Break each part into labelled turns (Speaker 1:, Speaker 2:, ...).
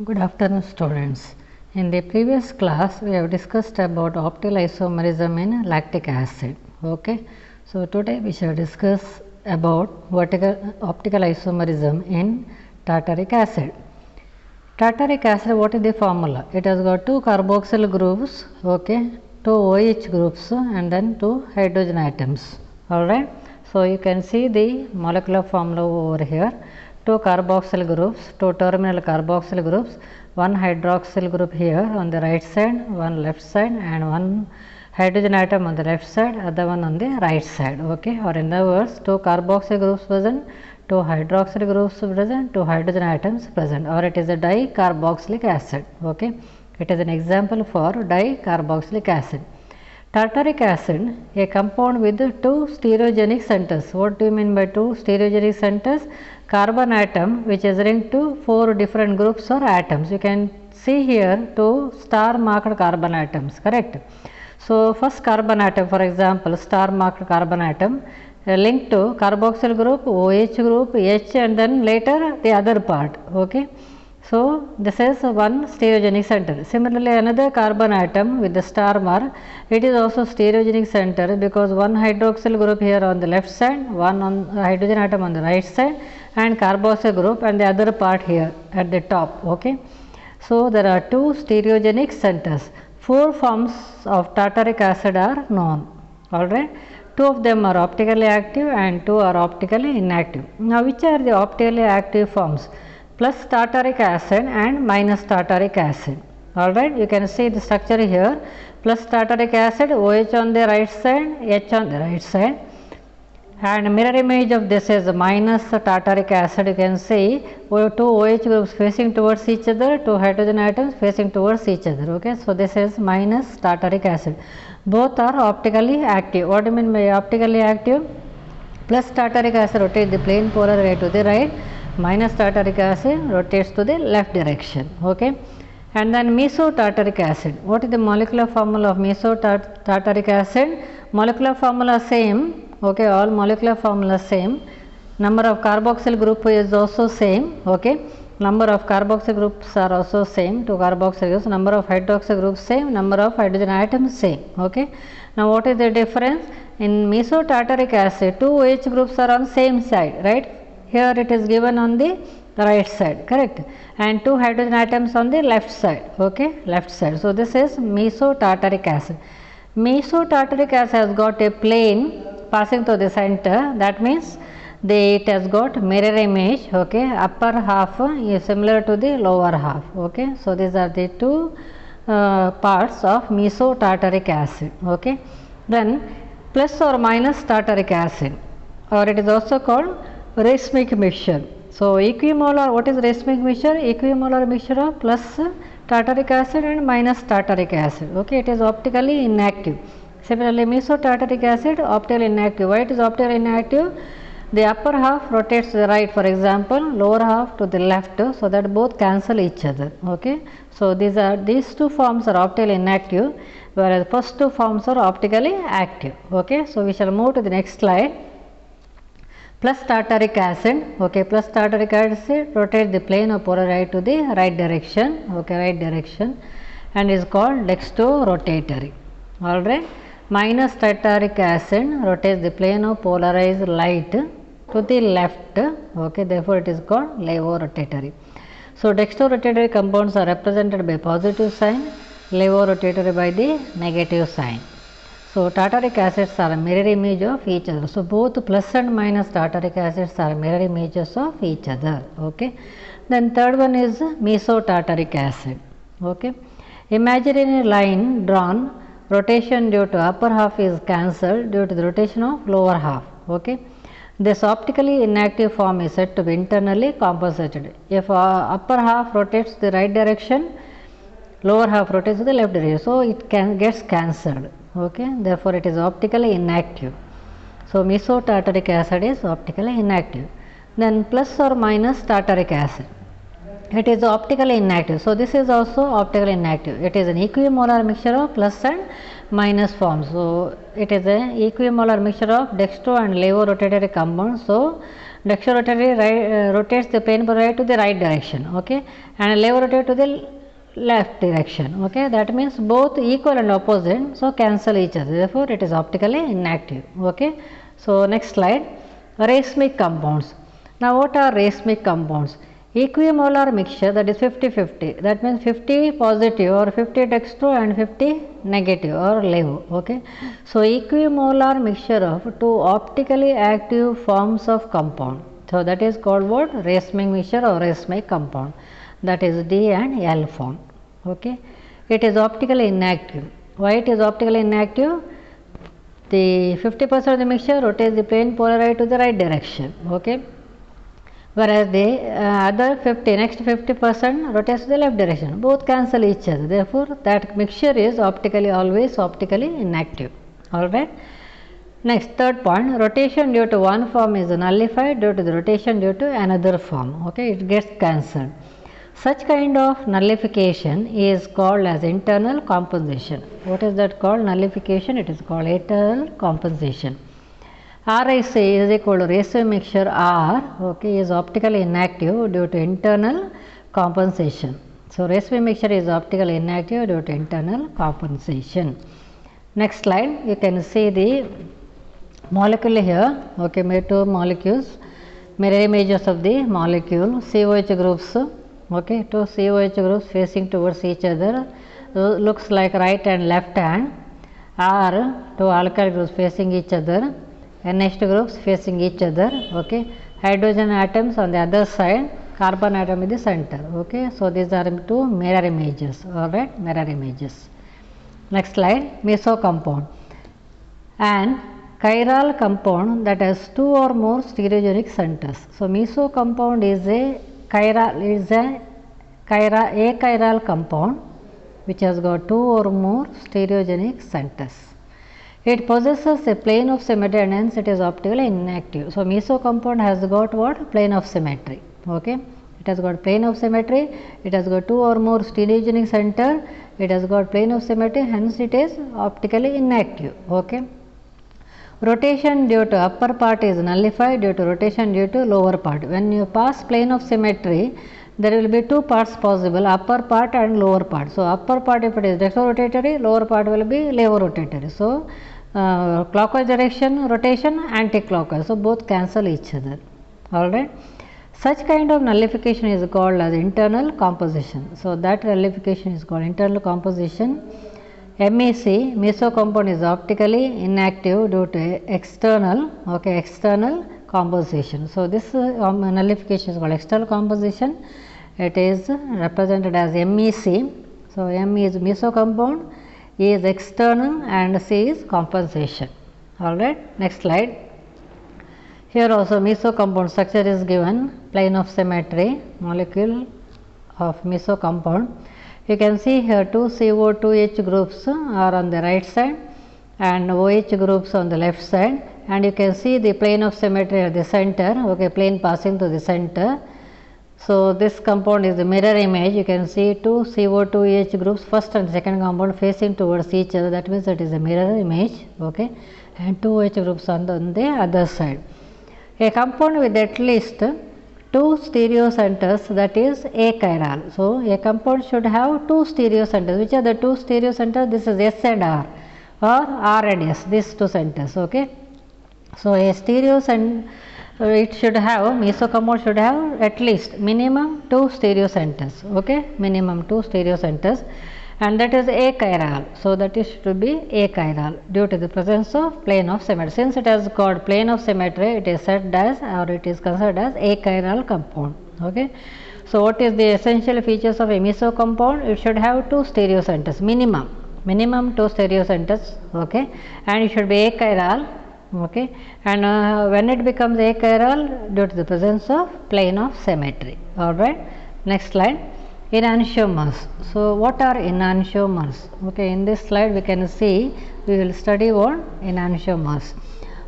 Speaker 1: Good afternoon, students. In the previous class, we have discussed about optical isomerism in lactic acid. Okay. So, today we shall discuss about optical isomerism in tartaric acid. Tartaric acid, what is the formula? It has got two carboxyl groups, okay, two OH groups and then two hydrogen atoms. Alright. So, you can see the molecular formula over here. Two carboxyl groups, two terminal carboxyl groups, one hydroxyl group here on the right side, one left side and one hydrogen atom on the left side, other one on the right side, okay. Or in other words, two carboxyl groups present, two hydroxyl groups present, two hydrogen atoms present, or it is a dicarboxylic acid, okay. It is an example for dicarboxylic acid. Tartaric acid, a compound with two stereogenic centers. What do you mean by two stereogenic centers? Carbon atom which is linked to four different groups or atoms. You can see here two star marked carbon atoms, correct? So, first carbon atom, for example, star marked carbon atom linked to carboxyl group, OH group, H and then later the other part, okay. So, this is one stereogenic center. Similarly, another carbon atom with the star mark, it is also stereogenic center because one hydroxyl group here on the left side, one on hydrogen atom on the right side and carboxyl group and the other part here at the top, okay. So, there are two stereogenic centers. Four forms of tartaric acid are known, alright. Two of them are optically active and two are optically inactive. Now, which are the optically active forms? Plus tartaric acid and minus tartaric acid. Alright, you can see the structure here. Plus tartaric acid, OH on the right side, H on the right side. And mirror image of this is minus tartaric acid. You can see two OH groups facing towards each other, two hydrogen atoms facing towards each other. Okay, so this is minus tartaric acid. Both are optically active. What do you mean by optically active? Plus tartaric acid rotates the plane polar way to the right, minus tartaric acid rotates to the left direction, okay. And then mesotartaric acid. What is the molecular formula of mesotartaric acid? Molecular formula same, okay, all molecular formula same. Number of carboxyl group is also same, okay. Number of carboxyl groups are also same, two carboxyl groups. Number of hydroxyl groups same, number of hydrogen atoms same, okay. Now, what is the difference? In mesotartaric acid, two OH groups are on same side, right? Here it is given on the right side, correct, and two hydrogen atoms on the left side, okay, left side. So, this is mesotartaric acid. Mesotartaric acid has got a plane passing through the center, that means it has got mirror image, okay, upper half is similar to the lower half, okay. So, these are the two parts of mesotartaric acid, okay. Then plus or minus tartaric acid, or it is also called racemic mixture. So, equimolar, what is racemic mixture? Equimolar mixture of plus tartaric acid and minus tartaric acid, okay. It is optically inactive. Similarly, mesotartaric acid optically inactive. Why it is optically inactive? The upper half rotates to the right, for example, lower half to the left, so that both cancel each other, okay. So, these two forms are optically inactive, whereas first two forms are optically active, okay. So, we shall move to the next slide. Plus tartaric acid, okay, plus tartaric acid rotates the plane of polar right to the right direction, okay, right direction, and is called dextrorotatory, alright. Minus tartaric acid rotates the plane of polarized light to the left, okay, therefore it is called levorotatory. So, dextrorotatory compounds are represented by positive sign, levorotatory by the negative sign. So, tartaric acids are a mirror image of each other. So, both plus and minus tartaric acids are mirror images of each other, okay. Then third one is mesotartaric acid, okay. Imaginary line drawn, rotation due to upper half is cancelled due to the rotation of lower half, okay. This optically inactive form is said to be internally compensated. If upper half rotates the right direction, lower half rotates to the left direction, so it gets cancelled, okay. Therefore, it is optically inactive. So, mesotartaric acid is optically inactive. Then plus or minus tartaric acid, it is optically inactive. So, this is also optically inactive. It is an equimolar mixture of plus and minus forms. So, it is an equimolar mixture of dextro and levorotatory compounds. So, dextrorotary rotates the plane polarizer to the right direction, okay, and lever rotate to the left direction, okay. That means both equal and opposite, so cancel each other, therefore it is optically inactive, okay. So next slide, racemic compounds. Now what are racemic compounds? Equimolar mixture, that is 50-50, that means 50 positive or 50 dextro and 50 negative or levo, okay. So equimolar mixture of two optically active forms of compound, so that is called what? Racemic mixture or racemic compound, that is D and L form, okay. It is optically inactive. Why it is optically inactive? The 50% of the mixture rotates the plane polarizer to the right direction, okay, whereas the other 50, next 50% rotates to the left direction, both cancel each other, therefore that mixture is always optically inactive, alright. Next, third point, rotation due to one form is nullified due to the rotation due to another form, okay, it gets cancelled. Such kind of nullification is called as internal compensation. What is that called? Nullification, it is called internal compensation. RIC is equal to racemic mixture R, okay, is optically inactive due to internal compensation. So racemic mixture is optically inactive due to internal compensation. Next slide, you can see the molecule here, okay, made two molecules, mirror images of the molecule, COH groups, okay, two COH groups facing towards each other, looks like right and left hand, R two alkyl groups facing each other, NH2 groups facing each other, okay, hydrogen atoms on the other side, carbon atom in the center, okay. So these are two mirror images, alright, mirror images. Next slide, meso compound. And chiral compound that has two or more stereogenic centers. So meso compound is a achiral compound which has got two or more stereogenic centers. It possesses a plane of symmetry and hence it is optically inactive. So meso compound has got what? Plane of symmetry, okay. It has got plane of symmetry, it has got two or more stereogenic center, it has got plane of symmetry, hence it is optically inactive, okay. Rotation due to upper part is nullified due to rotation due to lower part. When you pass plane of symmetry, there will be two parts possible, upper part and lower part. So upper part if it is dextrorotatory, lower part will be levorotatory. So clockwise direction rotation, anti-clockwise, so both cancel each other, alright. Such kind of nullification is called as internal composition. So that nullification is called internal composition. MEC, meso compound, is optically inactive due to external, okay, external composition. So this nullification is called external composition. It is represented as MEC. So M is meso compound, E is external and C is compensation, alright. Next slide. Here also meso compound structure is given, plane of symmetry, molecule of meso compound. You can see here two CO2H groups are on the right side and OH groups on the left side, and you can see the plane of symmetry at the center, okay, plane passing to the center. So this compound is the mirror image. You can see two CO2H groups, first and second compound facing towards each other, that means it is a mirror image, okay, and two OH groups on the other side. A compound with at least two stereo centers, that is achiral. So a compound should have two stereo centers. Which are the two stereo centers? This is S and R, or R and S, these two centers, okay. So a stereo center, it should have, meso compound should have at least minimum two stereo centers, okay, minimum two stereo centers, and that is achiral. So that is to be achiral due to the presence of plane of symmetry. Since it has got plane of symmetry, it is said as, or it is considered as achiral compound, okay. So what is the essential features of a meso compound? It should have two stereo centers, minimum two stereo centers, okay, and it should be achiral, okay, and when it becomes achiral, due to the presence of plane of symmetry, alright. Next slide, enantiomers. So what are enantiomers? Okay, in this slide we can see, we will study what? Enantiomers.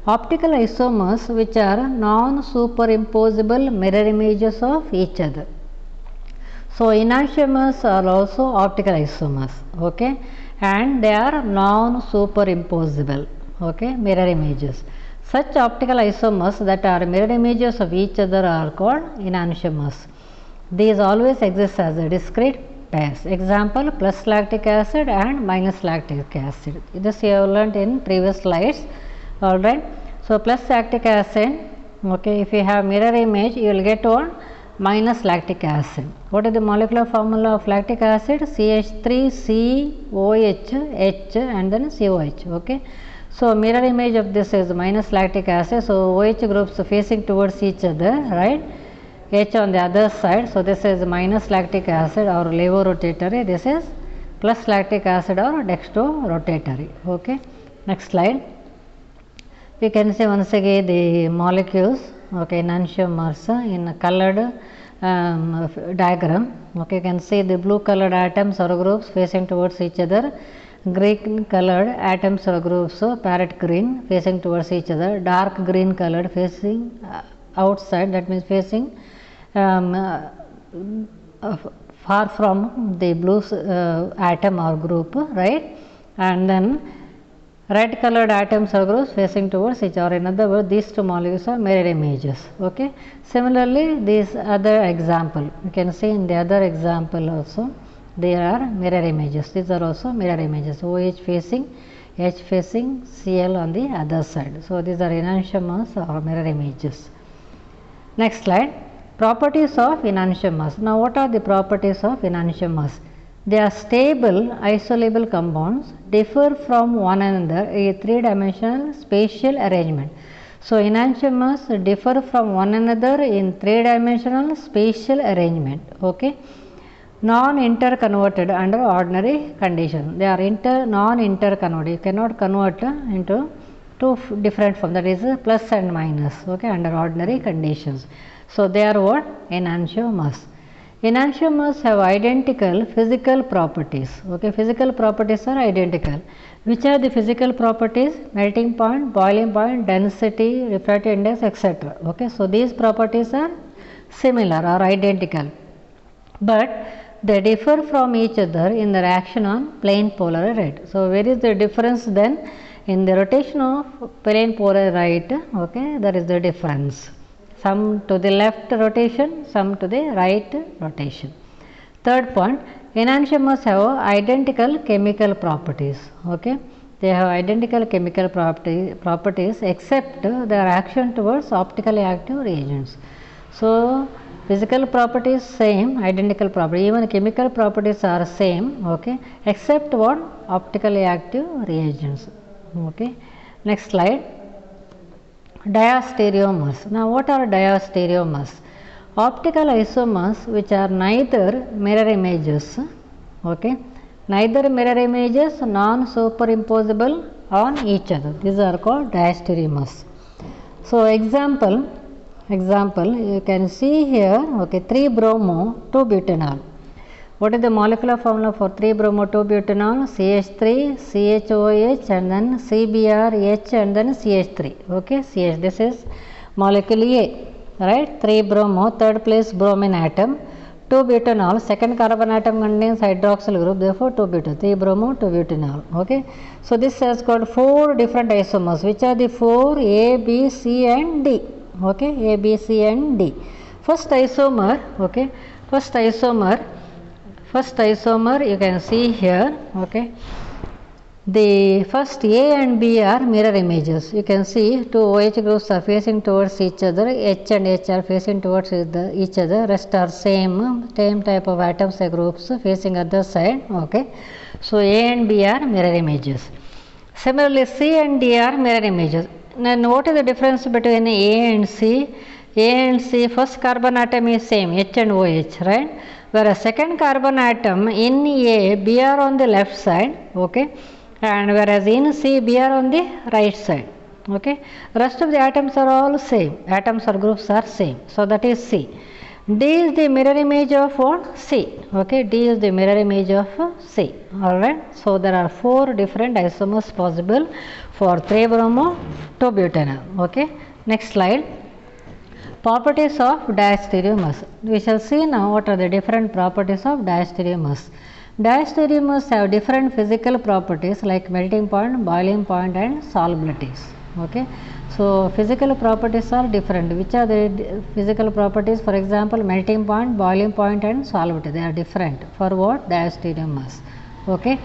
Speaker 1: Optical isomers which are non-superimposable mirror images of each other. So enantiomers are also optical isomers, okay, and they are non-superimposable, okay, mirror images. Such optical isomers that are mirror images of each other are called enantiomers. These always exist as a discrete pairs. Example, plus lactic acid and minus lactic acid. This you have learnt in previous slides. Alright. So, plus lactic acid, okay, if you have mirror image, you will get one minus lactic acid. What is the molecular formula of lactic acid? CH3COH H and then COH. Okay. So, mirror image of this is minus lactic acid. So, OH groups facing towards each other, right? H on the other side. So, this is minus lactic acid or levorotatory. This is plus lactic acid or dextrorotatory. Okay. Next slide. We can see once again the molecules, okay, enantiomers in a colored diagram. Okay, you can see the blue colored atoms or groups facing towards each other, green colored atoms or groups, so parrot green facing towards each other, dark green colored facing outside, that means facing far from the blue atom or group, right? And then red colored atoms or groups facing towards each other. In other words, these two molecules are mirror images. Okay. Similarly, this other example, you can see in the other example also, there are mirror images. These are also mirror images. OH facing, H facing, Cl on the other side. So, these are enantiomers or mirror images. Next slide. Properties of enantiomers. Now, what are the properties of enantiomers? They are stable isolable compounds, differ from one another in a three-dimensional spatial arrangement. So, enantiomers differ from one another in three-dimensional spatial arrangement. Okay. Non-interconverted under ordinary conditions. They are non-interconverted. You cannot convert into two different forms, that is plus and minus, okay, under ordinary conditions. So, they are what? Enantiomers. Enantiomers have identical physical properties. Okay, physical properties are identical. Which are the physical properties? Melting point, boiling point, density, refractive index, etc. Okay, so these properties are similar or identical, but they differ from each other in their action on plane polar right. So, where is the difference then? In the rotation of plane polar right, okay, there is the difference. Some to the left rotation, some to the right rotation. Third point, enantiomers have identical chemical properties. Okay, they have identical chemical properties except their action towards optically active reagents. So, physical properties same, identical property, even chemical properties are same, okay, except what? Optically active reagents. Okay. Next slide. Diastereomers. Now, what are diastereomers? Optical isomers which are neither mirror images, okay, neither mirror images, non-superimposable on each other. These are called diastereomers. So, example you can see here, okay, 3-bromo-2-butanol. What is the molecular formula for 3-bromo-2-butanol? CH3, CHOH and then CBr, H and then CH3. Okay, CH. This is molecule A, right? 3-bromo, third place bromine atom. 2-butanol, second carbon atom contains hydroxyl group, therefore 2-butanol, 3-bromo-2-butanol. Okay, so this has got 4 different isomers. Which are the 4? A, B, C and D. Okay, A, B, C and D. First isomer, okay, first isomer you can see here, okay, the first A and B are mirror images. You can see two OH groups are facing towards each other, H and H are facing towards each other, rest are same type of atoms and groups facing other side, okay. So, A and B are mirror images. Similarly, C and D are mirror images. Then what is the difference between A and C? A and C, first carbon atom is same, H and OH, right? Whereas second carbon atom in A, B are on the left side, okay, and whereas in C, B are on the right side, okay. Rest of the atoms are all same, atoms or groups are same. So, that is C. D is the mirror image of what? C, okay, D is the mirror image of C, alright. So, there are 4 different isomers possible for 3-bromo-2-butanol, okay. Next slide. Properties of diastereomers. We shall see now what are the different properties of diastereomers. Diastereomers have different physical properties like melting point, boiling point and solubilities. Okay. So physical properties are different. Which are the physical properties? For example, melting point, boiling point and solidity, they are different. For what? Diastereomers. Okay.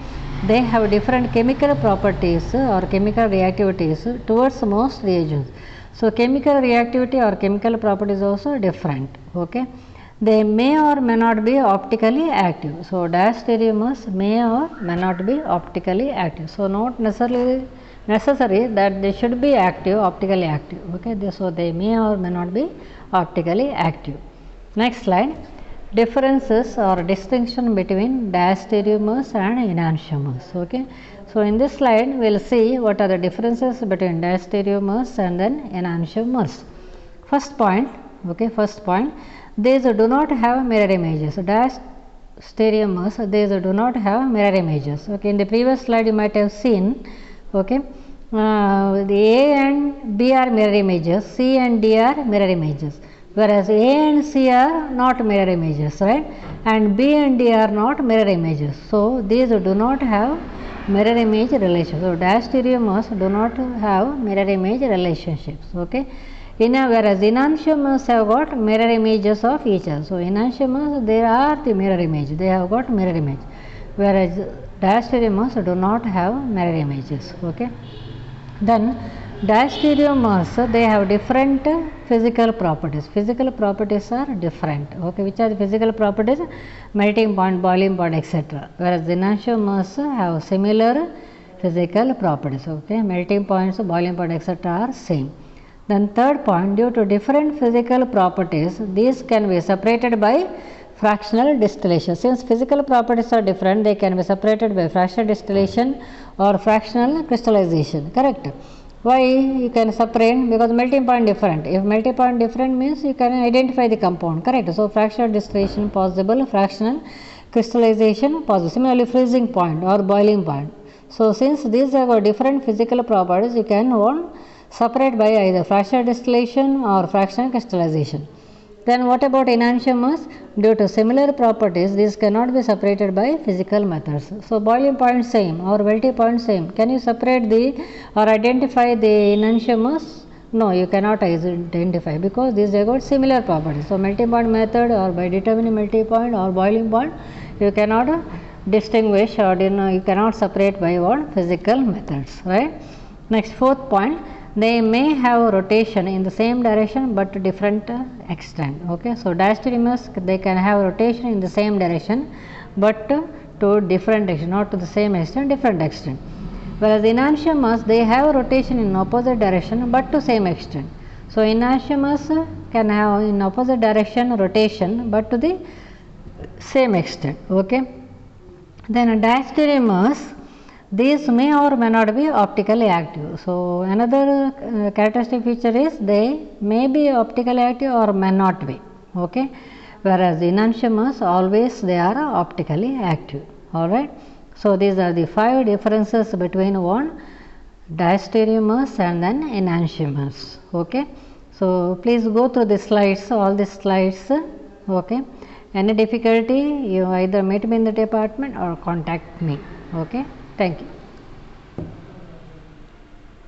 Speaker 1: They have different chemical properties or chemical reactivities towards most reagents. So chemical reactivity or chemical properties also different. Okay. They may or may not be optically active. So diastereomers may or may not be optically active. So not necessary that they should be active, optically active. Okay. So they may or may not be optically active. Next slide. Differences or distinction between diastereomers and enantiomers. Okay. So in this slide we will see what are the differences between diastereomers and then enantiomers. First point, okay, first point, these do not have mirror images. Diastereomers, these do not have mirror images. Okay, in the previous slide you might have seen, okay, the A and B are mirror images, C and D are mirror images, whereas A and C are not mirror images, right, and B and D are not mirror images. So these do not have mirror image relations. So diastereomers do not have mirror image relationships. Okay. Whereas enantiomers have got mirror images of each other. So enantiomers, they are the mirror image, they have got mirror image, whereas diastereomers do not have mirror images. Okay. Then diastereomers, they have different physical properties. Physical properties are different. Okay. Which are the physical properties? Melting point, boiling point, etc. Whereas enantiomers have similar physical properties. Okay. Melting points, boiling point, etc. are same. Then third point, due to different physical properties, these can be separated by fractional distillation. Since physical properties are different, they can be separated by fractional distillation or fractional crystallization. Correct? Why you can separate? Because melting point different. If melting point different means you can identify the compound. Correct? So fractional distillation possible, fractional crystallization possible. Similarly, freezing point or boiling point. So since these have different physical properties, you can separate by either fractional distillation or fractional crystallization. Then what about enantiomers? Due to similar properties, these cannot be separated by physical methods. So boiling point same or melting point same. Can you separate or identify the enantiomers? No, you cannot identify because these have got similar properties. So melting point method or by determining melting point or boiling point, you cannot distinguish or you cannot separate by what? Physical methods, right? Next, fourth point. They may have rotation in the same direction but different extent. Okay. So diastereomers, they can have rotation in the same direction but to different extent, not to the same extent, different extent. Whereas enantiomers, they have rotation in opposite direction but to same extent. So enantiomers can have in opposite direction rotation but to the same extent. Okay. Then diastereomers, these may or may not be optically active. So another characteristic feature is they may be optically active or may not be. Okay. Whereas enantiomers, always they are optically active. Alright. So these are the 5 differences between one diastereomers and then enantiomers. Okay. So please go through the slides, all the slides. Okay. Any difficulty, you either meet me in the department or contact me. Okay. Thank you.